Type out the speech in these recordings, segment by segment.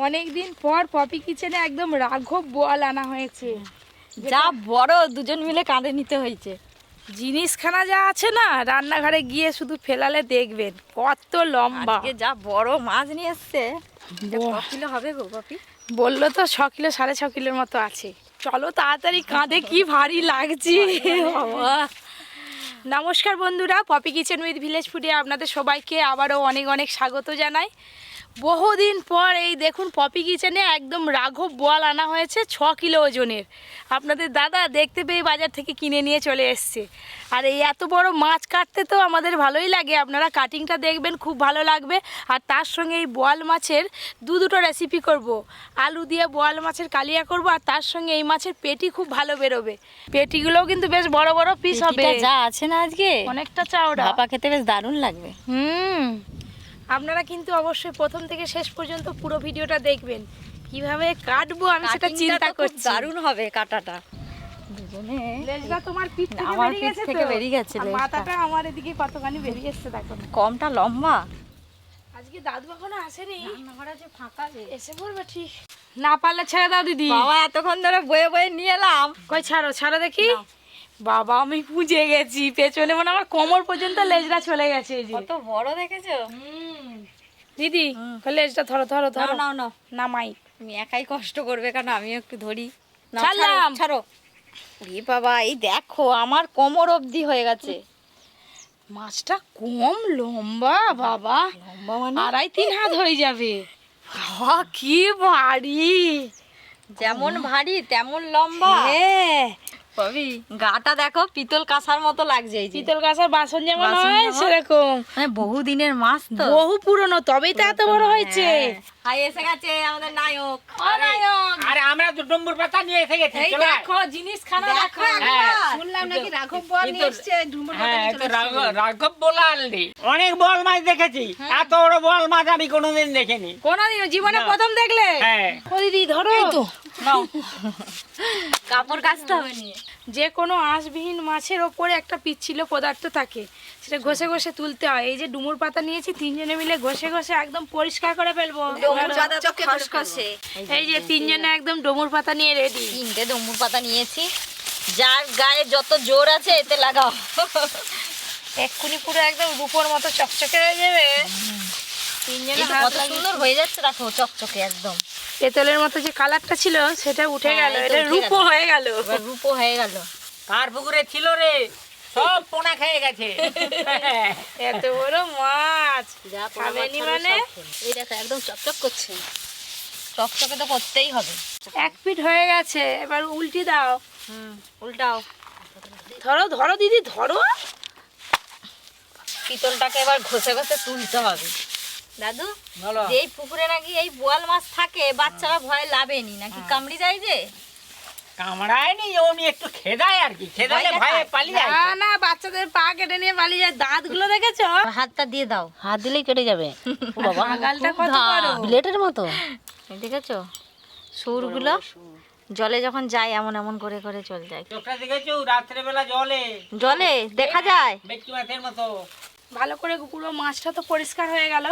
অনেকদিন পর পপি কিচেনে একদম রাঘব বোয়াল আনা হয়েছে। যা বড়, দুজন মিলে কাঁধে নিতে হয়েছে। জিনিসখানা যা আছে না, রান্নাঘরে গিয়ে শুধু ফেলালে দেখবেন কত লম্বা। আজকে যা বড় মাছ নিয়ে এসছে। বাহ। ক কিলো হবে গো পপি? বললো তো 6 কিলো 6.5 কিলোর মতো আছে। চলো তাড়াতাড়ি, কাঁধে কি ভারী লাগছে বাবা। নমস্কার বন্ধুরা, পপি কিচেন উইথ ভিলেজ ফুডে আপনাদের সবাইকে আবারও অনেক অনেক স্বাগত জানাই। বহুদিন পর এই দেখুন পপি কিচেনে একদম রাঘব বোয়াল আনা হয়েছে 6 কিলো ওজনের। আপনাদের দাদা দেখতে পেয়ে বাজার থেকে কিনে নিয়ে চলে এসছে। আর এই এত বড় মাছ কাটতে তো আমাদের ভালোই লাগে, আপনারা কাটিংটা দেখবেন, খুব ভালো লাগবে। আর তার সঙ্গে এই বোয়াল মাছের দুটো রেসিপি করব। আলু দিয়ে বোয়াল মাছের কালিয়া করব, আর তার সঙ্গে এই মাছের পেটি খুব ভালো বেরোবে। পেটিগুলোও কিন্তু বেশ বড় বড় পিস হবে। যা আছে না আজকে অনেকটা চাওড়া, ভাপা খেতে বেশ দারুণ লাগবে। আপনারা কিন্তু অবশ্যই প্রথম থেকে শেষ পর্যন্ত পুরো ভিডিওটা দেখবেন। কিভাবে কাটবো আমি সেটা চিন্তা করছি। দারুণ হবে কাটাটা। দুজনে লেজটা তোমার পিঠ থেকে আমার বেরিয়ে পিঠ গেছে থেকে তো? বেরিয়ে গেছে আর লেজটা। মাথাটা আমার এদিকে কতখানি বেরিয়ে এসছে দেখো না। কমটা লম্বা। আজকে দাদু এখনো আসেনি, রান্নাঘরে যে ফাঁকা যে। এসে পড়বে ঠিক। না পারলে ছেড়ে দাও দিদি। বাবা এতক্ষণ ধরে বয়ে বয়ে নিয়ে এলাম। কই ছাড়ো ছাড়ো দেখি। বাবা আমি বুঝে গেছি, পেছনে মানে আমার কোমর পর্যন্ত লেজটা চলে গেছে এই যে। কত বড় দেখেছো? দিদি লেজটা ধরো ধরো ধরো। নাও নাও নামাই। তুমি একাই কষ্ট করবে কেন, আমিও একটু ধরি। নাও, ছাড়লাম। ছাড়ো। ওরে বাবা, এই দেখো আমার কোমর অবধি হয়ে গেছে। মাছটা কম লম্বা বাবা, লম্বা মানে 2.5-3 হাত হয়ে যাবে। বাবা কি ভারী। যেমন ভারী তেমন লম্বা। হ্যাঁ, পাবি গাটা দেখো পিতল কাঁসার মতো লাগছে। এই যে পিতল কাঁসার বাসন যেমন বাসন হয় যেমন। সেরকম। মানে বহুদিনের মাছ তো। বহু পুরনো, তবেই তো এত বড় হয়েছে। হাই এসে গেছে আমাদের নায়ক। অনায়ন। আরে আমরা তো ডম্বুর পাতা নিয়ে এসে গেছি। এই দেখো জিনিসখানা দেখো। শুনলাম নাকি রাঘব বল নিয়ে এসছে ডুমুর হ্যাঁ, তো রাঘব বোয়াল দি। অনেক বল মাছ দেখেছি, এত বড় বল মাছ আমি কোনোদিন দেখিনি। কোনদিন জীবনে না। প্রথম দেখলে? হ্যাঁ। ও দিদি ধরো। নাও। কাপড় কাচতে হবে নিয়ে। যে কোনো আঁশবিহীন মাছের ওপরে একটা পিচ্ছিল পদার্থ থাকে, সেটা ঘষে ঘষে তুলতে হয়। এই যে ডুমুর পাতা নিয়েছি, 3 জনে মিলে ঘষে ঘষে একদম পরিষ্কার করে ফেলবো। ডুমুর পাতা তো খসখসে। এই যে 3 জনে একদম ডুমুর পাতা নিয়ে রেডি। 3টে ডুমুর পাতা নিয়েছি। যার গায়ে যত জোর আছে এতে লাগাও। এক্ষুনি পুরো একদম রূপোর মতো চকচকে হয়ে যাবে। 3 জনে এই তো হাত কত লাগিয়ে- সুন্দর হয়ে যাচ্ছে, দেখো চকচকে একদম। পেতলের মতো যে কালারটা ছিল সেটা উঠে হ্যাঁ, গেল, এই তো এটা উঠে রূপো গেল। হয়ে গেল। এবার রূপো হয়ে গেল। কার পুকুরে ছিল রে, সব পোনা খেয়ে গেছে। এত বড় মাছ যা খাবেনি মানে? এই দেখো একদম চকচক করছে। চকচকে তো করতেই হবে। 1 ফিট হয়ে গেছে, এবার উল্টি দাও। উল্টাও। ধরো ধরো দিদি ধরো। পিতলটাকে এবার ঘষে ঘষে তুলতে হবে। দাদু, বলো। যেই পুকুরে নাকি এই বোয়াল মাছ থাকে, বাচ্চারা ভয় লাভেনি নাকি কামড়ি যায় যে। কামড়ায়নি, ওনি একটু খেদায় আর কি, খেদালে ভয় ভয়ে দেখায়। পালিয়ে যায়। না না, বাচ্চাদের পা কেটে নিয়ে পালিয়ে যায়। দাঁতগুলো দেখেছো? হাতটা দিয়ে দাও। হাত দিলেই কেটে যাবে। বাবা আগালটা কত বড়। ব্লেডের মতো। দেখেছো সুরগুলো জলে যখন যায় এমন এমন করে করে চলে যায়। চোখটা দেখেছো রাত্রেবেলা জলে, জলে দেখা যায়। ভেটকি মাছের মতো। ভালো করে পুরো মাছটা তো পরিষ্কার হয়ে গেল।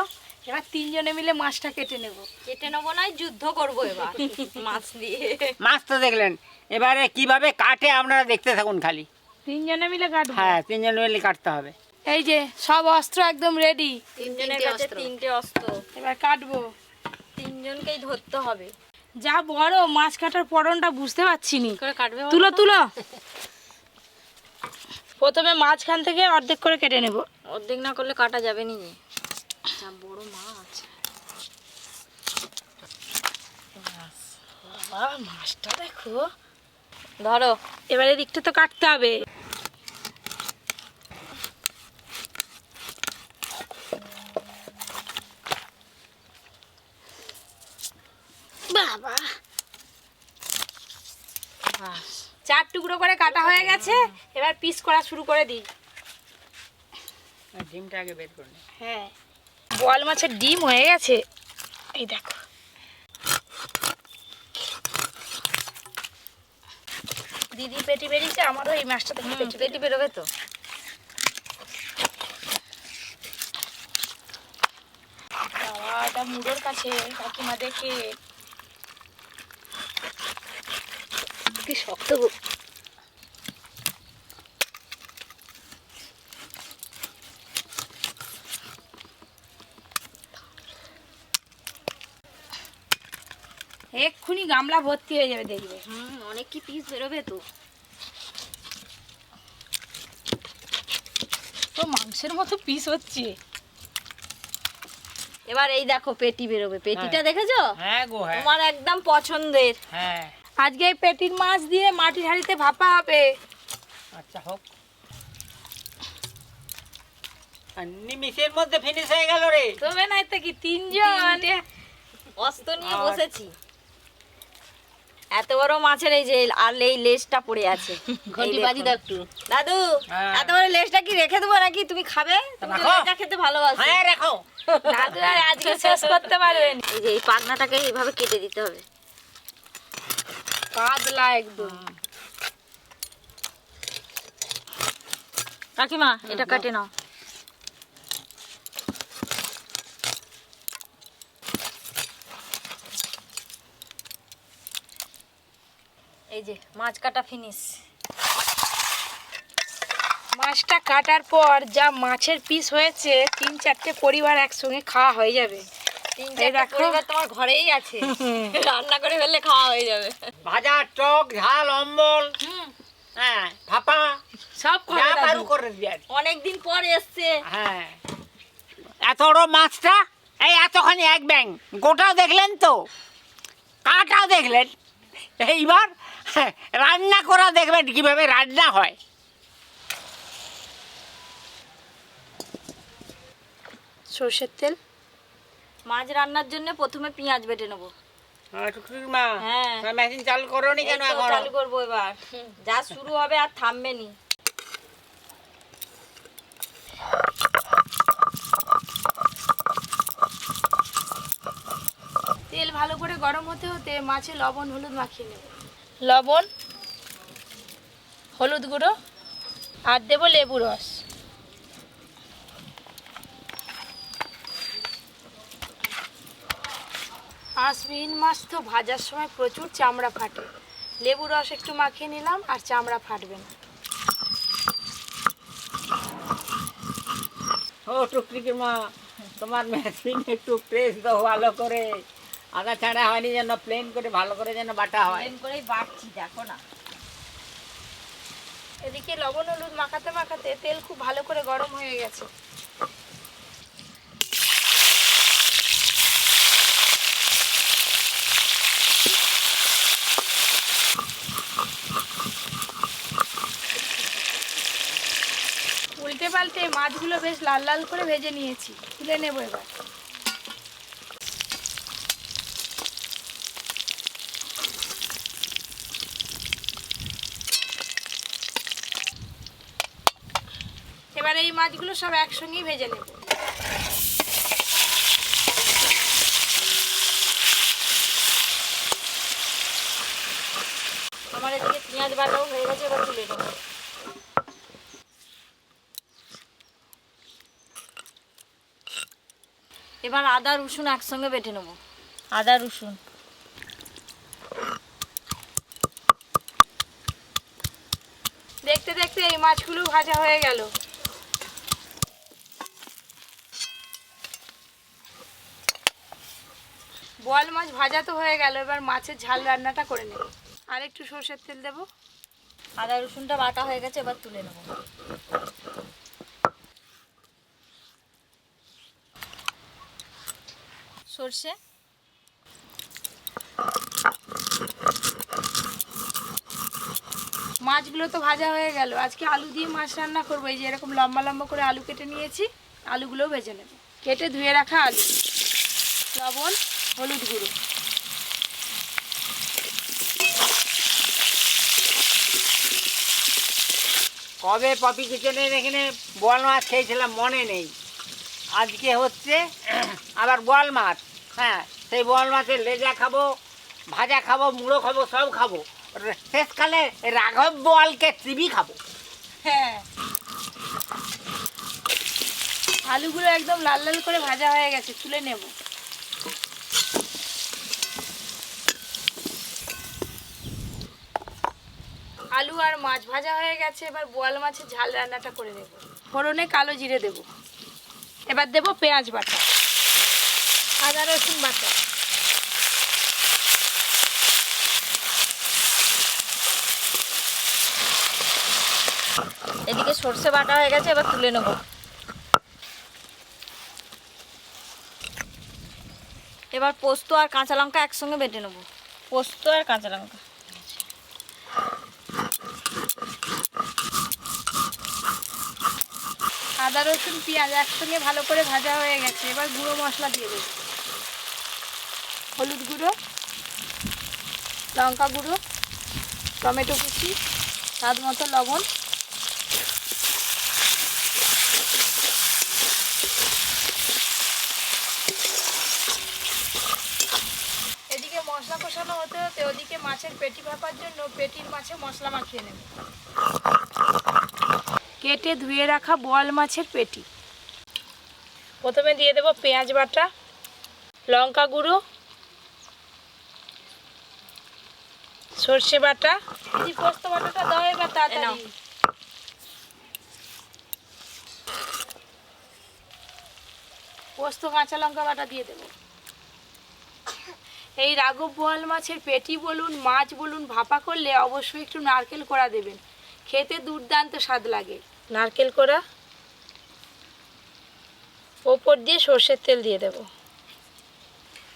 এবার 3 জনে মিলে মাছটা কেটে নেব। কেটে নেবো নয়, যুদ্ধ করবো এবার মাছ দিয়ে। মাছ তো দেখলেন, এবারে কিভাবে কাটে আপনারা দেখতে থাকুন খালি। 3 জনে মিলে কাটবো। হ্যাঁ, 3 জন মিলে কাটতে হবে। এই যে সব অস্ত্র একদম রেডি। 3 জনের কাছে 3টে অস্ত্র। এবার কাটবো। 3 জনকেই ধরতে হবে। যা বড় মাছ কাটার পরনটা বুঝতে পারছি নি। করে কাটবে তুলো তুলো। প্রথমে মাঝখান থেকে অর্ধেক করে কেটে নেব। অর্ধেক না করলে কাটা যাবে নি। যা বড় মাছ। বাবা মাছটা দেখো। ধরো। এবারে দিকটা তো কাটতে হবে। বাবা 4 টুকরো করে কাটা হয়ে গেছে, এবার পিস করা শুরু করে দিই। ডিমটা আগে বের করে নে। হ্যাঁ, বোয়াল মাছের ডিম হয়ে গেছে, এই দেখো। দিদি পেটি বেরিয়েছে, আমারও এই মাছটা থেকে পেটি বেরোবে তো। বাবা এটা মুড়োর কাছে কাকিমা দেখে। কি শক্ত এক্ষুনি গামলা ভর্তি হয়ে যাবে দেখবে। অনেক কি পিস বেরোবে তো। তো মাংসের মতো পিস হচ্ছে। এবার এই দেখো পেটি বেরোবে, পেটিটা দেখেছো? হ্যাঁ গো, হ্যাঁ তোমার একদম পছন্দের। হ্যাঁ। আজকে এই পেটির মাছ দিয়ে মাটির হাঁড়িতে ভাপা হবে। আচ্ছা হোক। আর নিমিষের মধ্যে ফিনিশ হয়ে গেল রে। তবে না এতে কি তিনজন? অস্ত নিয়ে বসেছি। এত বড় মাছের এই যে আর এই লেজটা পড়ে আছে। ঘটি বাজি দাও একটু দাদু। হ্যাঁ। এত বড় লেজটা কি রেখে দেবো নাকি? তুমি খাবে? তুমি তো রাখো। লেজটা খেতে ভালোবাসো। হ্যাঁ রাখো। দাদু আর আজকে শেষ করতে পারবেন। এই যে এই পাখনাটাকে এইভাবে কেটে দিতে হবে। পাতলা একদম। কাকিমা এটা কেটে নাও। এই যে মাছ কাটা ফিনিশ। মাছটা কাটার পর যা মাছের পিস হয়েছে 3-4টে পরিবার একসঙ্গে খাওয়া হয়ে যাবে। তিন এই চারটা দেখো। পরিবার তোমার ঘরেই আছে। রান্না করে ফেললে খাওয়া হয়ে যাবে। ভাজা, টক, ঝাল, অম্বল, হ্যাঁ ভাপা, সব যা খাবে পারু দাদু। করে দিয়ে। অনেকদিন পর এসছে। হ্যাঁ, এত বড় মাছটা এই এতখানি এক ব্যাং, গোটাও দেখলেন তো, কাটাও দেখলেন। এইবার রান্না করা দেখবেন কিভাবে রান্না হয়। সর্ষের তেল। মাছ রান্নার জন্য প্রথমে পেঁয়াজ বেটে নেবো। মা, হ্যাঁ। মেশিন চালু করো নি কেন এই তো এখন? চালু করবো এবার। যা শুরু হবে আর থামবে নি। তেল ভালো করে গরম হতে হতে মাছে লবণ হলুদ মাখিয়ে নেব। লবণ, হলুদ গুঁড়ো আর দেবো লেবু রস। আঁশবিহীন মাছ তো ভাজার সময় প্রচুর চামড়া ফাটে। লেবু রস একটু মাখিয়ে নিলাম আর চামড়া ফাটবে না। ও টুকটুকির মা, তোমার মেশিন একটু প্রেস দাও ভালো করে, আদা ছাড়া হয়নি যেন, প্লেন করে ভালো করে যেন বাটা হয়। প্লেন করেই বাটছি, দেখো না। এদিকে লবণ হলুদ মাখাতে মাখাতে তেল খুব ভালো করে গরম হয়ে গেছে। উল্টে পাল্টে মাছগুলো বেশ লাল লাল করে ভেজে নিয়েছি, তুলে নেবো এবার। এবার এই মাছগুলো সব একসঙ্গেই ভেজে নেব। আমার এদিকে পেঁয়াজ বাটাও হয়ে গেছে, এবার তুলে নেবো। এবার আদা রসুন একসঙ্গে বেটে নেবো। আদা রসুন দেখতে দেখতে এই মাছগুলো ভাজা হয়ে গেল। বোয়াল মাছ ভাজা তো হয়ে গেল, এবার মাছের ঝাল রান্নাটা করে নেব। আর একটু সর্ষের তেল দেবো। আদা রসুনটা বাটা হয়ে গেছে, এবার তুলে নেবো। সর্ষে, মাছগুলো তো ভাজা হয়ে গেল। আজকে আলু দিয়ে মাছ রান্না করবো। এই যে এরকম লম্বা লম্বা করে আলু কেটে নিয়েছি, আলুগুলোও ভেজে নেব। কেটে ধুয়ে রাখা আলু, লবণ হলুদ গুঁড়ো, কবে পপি কিচেনের এখানে বোয়াল মাছ খেয়েছিলাম মনে নেই। আজকে হচ্ছে আবার বোয়াল মাছ। হ্যাঁ, সেই বোয়াল মাছের লেজা খাবো, ভাজা খাবো, মুড়ো খাবো, সব খাবো। শেষকালে রাঘব বোয়ালকে চিবি খাবো। হ্যাঁ, আলুগুলো একদম লাল লাল করে ভাজা হয়ে গেছে, তুলে নেব। আলু আর মাছ ভাজা হয়ে গেছে, এবার বোয়াল মাছের ঝাল রান্নাটা করে নেব। ফোড়নে কালো জিরে দেব, এবার দেব পেঁয়াজ বাটা, আদা রসুন বাটা, এদিকে সর্ষে বাটা হয়ে গেছে, এবার তুলে নেব। এবার পোস্ত আর কাঁচা লঙ্কা একসঙ্গে বেটে নেব। পোস্ত আর কাঁচা লঙ্কা। আদা রসুন পেঁয়াজ একসঙ্গে ভালো করে ভাজা হয়ে গেছে, এবার গুঁড়ো মশলা দিয়ে দেব। হলুদ গুঁড়ো, লঙ্কা গুঁড়ো, টমেটো কুচি, স্বাদ মতো লবণ, এদিকে মশলা কষানো হতে হতে ওদিকে মাছের পেটি ভাপার জন্য পেটির মাছে মশলা মাখিয়ে নেব। কেটে ধুয়ে রাখা বোয়াল মাছের পেটি, প্রথমে দিয়ে দেব পেঁয়াজ বাটা, লঙ্কা গুঁড়ো, সর্ষে বাটা, এই পোস্ত বাটাটা দাও এবার তাড়াতাড়ি, পোস্ত কাঁচা লঙ্কা বাটা দিয়ে দেব। এই রাঘব বোয়াল মাছের পেটি বলুন মাছ বলুন ভাপা করলে অবশ্যই একটু নারকেল কোড়া দেবেন, খেতে দুর্দান্ত স্বাদ লাগে। নারকেল কোড়া, ওপর দিয়ে সর্ষের তেল দিয়ে দেব।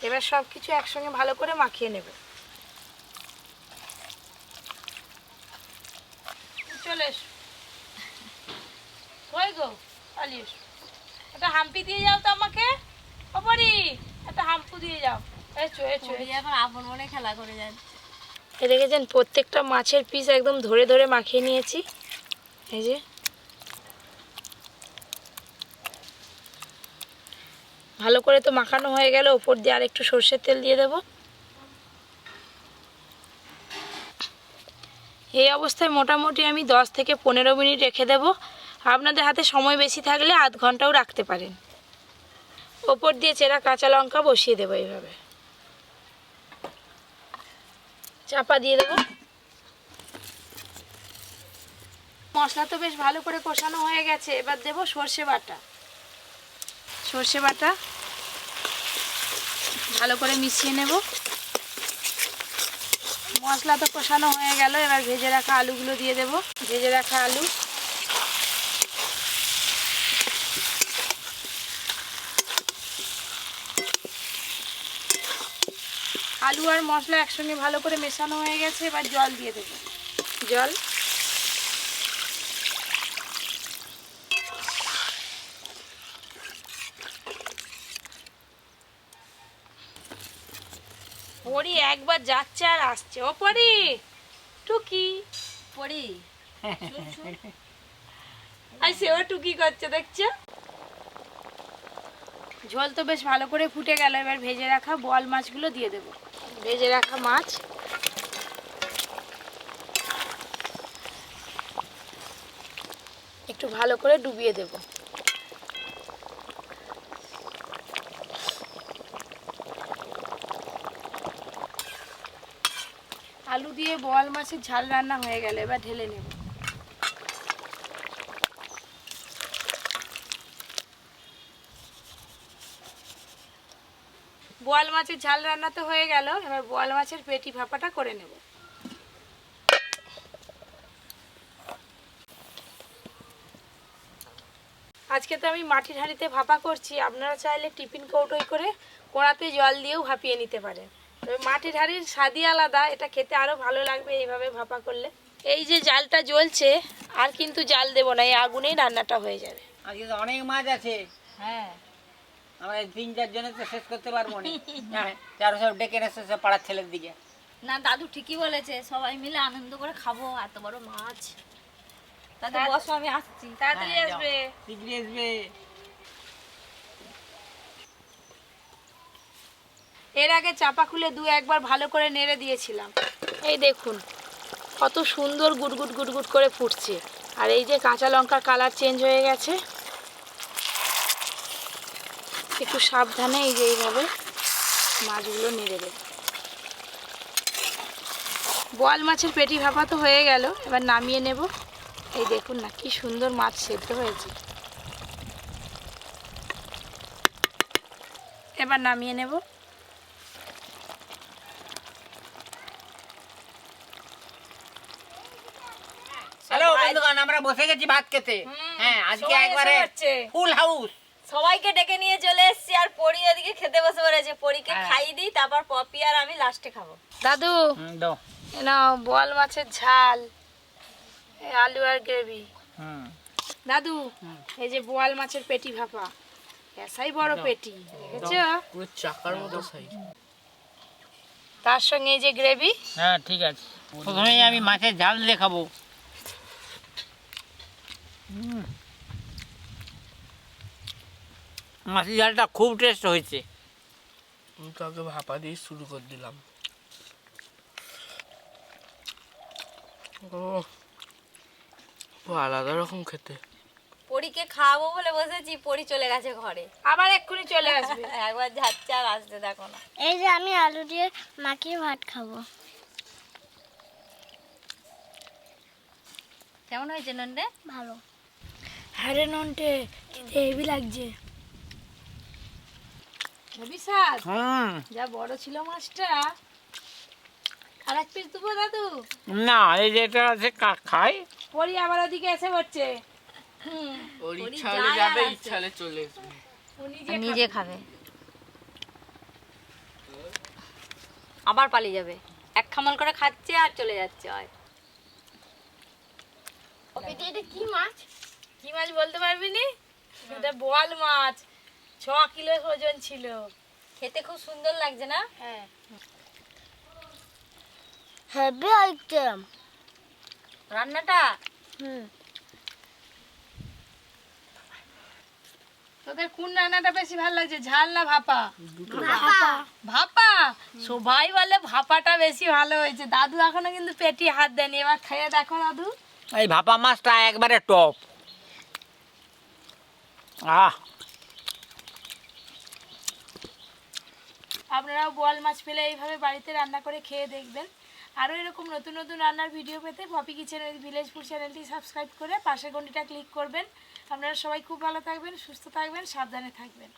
এবার সব কিছু একসঙ্গে ভালো করে মাখিয়ে নেব। চলে এসো, কই গো পালিয়ে এসো, একটা হাম্পি দিয়ে যাও তো আমাকে, ওপরি একটা হাম্পু দিয়ে যাও। এসো এসো, এখন আপন মনে খেলা করে যাচ্ছে। এ দেখেছেন প্রত্যেকটা মাছের পিস একদম ধরে ধরে মাখিয়ে নিয়েছি। এই যে ভালো করে তো মাখানো হয়ে গেল, উপর দিয়ে আর একটু সর্ষের তেল দিয়ে দেব। এই অবস্থায় মোটামুটি আমি 10 থেকে 15 মিনিট রেখে দেব। আপনাদের হাতে সময় বেশি থাকলে আধ ঘন্টাও রাখতে পারেন। ওপর দিয়ে চেরা কাঁচা লঙ্কা বসিয়ে দেবো এইভাবে, চাপা দিয়ে দেবো। মশলা তো বেশ ভালো করে কষানো হয়ে গেছে, এবার দেব সর্ষে বাটা। সর্ষে বাটা ভালো করে মিশিয়ে নেব। মশলা তো কষানো হয়ে গেল, এবার ভেজে রাখা আলুগুলো দিয়ে দেব। ভেজে রাখা আলু, আলু আর মশলা একসঙ্গে ভালো করে মেশানো হয়ে গেছে, এবার জল দিয়ে দেব। জল, পরি একবার যাচ্ছে আর আসছে। ও পরি টুকি, পড়ি আর সেও টুকি করছে দেখছো। ঝোল তো বেশ ভালো করে ফুটে গেল, এবার ভেজে রাখা বোয়াল মাছগুলো দিয়ে দেব। ভেজে রাখা মাছ, একটু ভালো করে ডুবিয়ে দেব। আলু দিয়ে বোয়াল মাছের ঝাল রান্না হয়ে গেল, এবার ঢেলে নেব। বোয়াল মাছের ঝাল রান্না তো হয়ে গেল, এবার বোয়াল মাছের পেটি ভাপাটা করে নেব। আজকে তো আমি মাটির হাঁড়িতে ভাপা করছি, আপনারা চাইলে টিফিন কৌটোয় করে কড়াতে জল দিয়েও ভাপিয়ে নিতে পারেন। তবে মাটির হাঁড়ির স্বাদই আলাদা, এটা খেতে আরও ভালো লাগবে এইভাবে ভাপা করলে। এই যে জালটা জ্বলছে, আর কিন্তু জাল দেবো না, এই আগুনেই রান্নাটা হয়ে যাবে। আজকে তো অনেক মাছ আছে, হ্যাঁ, আমরা 3-4 জনে তো শেষ করতে পারবো না। হ্যাঁ, চারো সব ডেকে এসে সব পাড়ার ছেলের দিকে। না দাদু ঠিকই বলেছে, সবাই মিলে আনন্দ করে খাবো, এত বড় মাছ। দাদু বসো, আমি আসছি। তাড়াতাড়ি হ্যাঁ, আসবে। শিগগিরই আসবে। এর আগে চাপা খুলে একবার ভালো করে নেড়ে দিয়েছিলাম। এই দেখুন কত সুন্দর গুটগুট গুটগুট করে ফুটছে, আর এই যে কাঁচা লঙ্কার কালার চেঞ্জ হয়ে গেছে। একটু সাবধানে এই যে এইভাবে মাছগুলো নেড়ে দেব। বোয়াল মাছের পেটি ভাপা তো হয়ে গেল, এবার নামিয়ে নেব। এই দেখুন না কি সুন্দর মাছ সেদ্ধ হয়েছে। এবার নামিয়ে নেব। হ্যালো বন্ধুগণ, আমরা বসে গেছি ভাত খেতে। হ্যাঁ, আজকে সবাই এসে একবারে যাচ্ছে। Full house. সবাইকে ডেকে নিয়ে চলে এসেছি, আর পরি ওদিকে খেতে বসে পড়েছে। পরীকে হ্যাঁ। খাইয়ে দিই, তারপর পপি আর আমি লাস্টে খাবো। দাদু দাও। এ নাও বোয়াল মাছের ঝাল, এই আলু আর গ্রেভি। হুম। দাদু এই যে বোয়াল মাছের পেটি ভাপা, এসাই বড় পেটি দেখেছো, পুরো চাকার মতো সাইজ। তার সঙ্গে এই যে গ্রেভি। হ্যাঁ ঠিক আছে, প্রথমেই আমি মাছের ঝাল দিয়ে খাবো। মাছের ঝালটা খুব টেস্ট হয়েছে। আমি তো আগে ভাপা দিয়ে শুরু করে দিলাম। ও ও আলাদা রকম খেতে। পরীকে খাওয়াবো বলে বসেছি, পরি চলে গেছে ঘরে। আবার এক্ষুনি চলে আসবে। একবার যাচ্ছে আর আসতে দেখো না। এই যে আমি আলু দিয়ে মাখিয়ে ভাত খাবো। কেমন হয়েছে নন্ডে? ভালো। হ্যাঁ রে নন্টে, খেতে হেভি লাগছে। হেভি স্বাদ। হুম। যা বড় ছিল মাছটা। আর এক পিস দেবো দাদু? না, এই যেটা আছে খাই। পরি আবার ওদিকে এসে পড়ছে। ওর ওরই ইচ্ছা হলে যায় আর যাবে, আসে। ইচ্ছা হলে চলে আসবে। ও নিজে খাবে, আবার পালিয়ে যাবে। এক খামল করে খাচ্ছে আর চলে যাচ্ছে। হয় এটা কি মাছ? কি মাছ বলতে পারবি নি? এটা বোয়াল মাছ, 6 কিলো ওজন ছিল। খেতে খুব সুন্দর লাগছে না? হ্যাঁ। Heavy item. রান্নাটা হুম। তোদের কোন রান্নাটা বেশি ভালো লাগছে, ঝাল না ভাপা? ভাপা। সবাই বলে ভাপাটা বেশি ভালো হয়েছে। দাদু এখনো কিন্তু পেটি হাত দেয়নি, এবার খেয়ে দেখো দাদু। এই ভাপা মাছটা একবারে টপ। আপনারাও বোয়াল মাছ পেলে এইভাবে বাড়িতে রান্না করে খেয়ে দেখবেন। আরও এরকম নতুন নতুন রান্নার ভিডিও পেতে Popy kitchen with village food চ্যানেলটি সাবস্ক্রাইব করে পাশের ঘন্টিটা ক্লিক করবেন। আপনারা সবাই খুব ভালো থাকবেন, সুস্থ থাকবেন, সাবধানে থাকবেন।